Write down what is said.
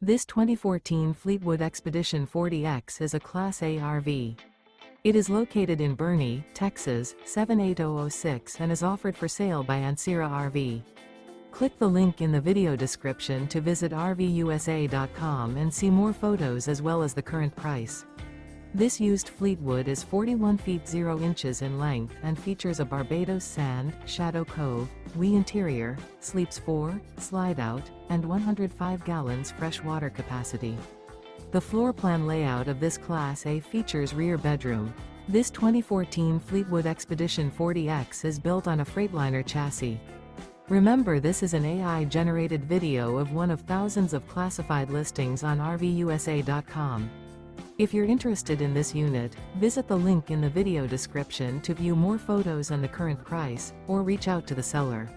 This 2014 Fleetwood Expedition 40X is a Class A RV. It is located in Boerne, Texas, 78006 and is offered for sale by Ancira RV. Click the link in the video description to visit RVUSA.com and see more photos as well as the current price. This used Fleetwood is 41 feet 0 inches in length and features a Barbados Sand, Shadow Cove, interior, sleeps 4, Slideout, and 105 gallons fresh water capacity. The floor plan layout of this Class A features rear bedroom. This 2014 Fleetwood Expedition 40X is built on a Freightliner chassis. Remember, this is an AI-generated video of one of thousands of classified listings on RVUSA.com. If you're interested in this unit, visit the link in the video description to view more photos and the current price, or reach out to the seller.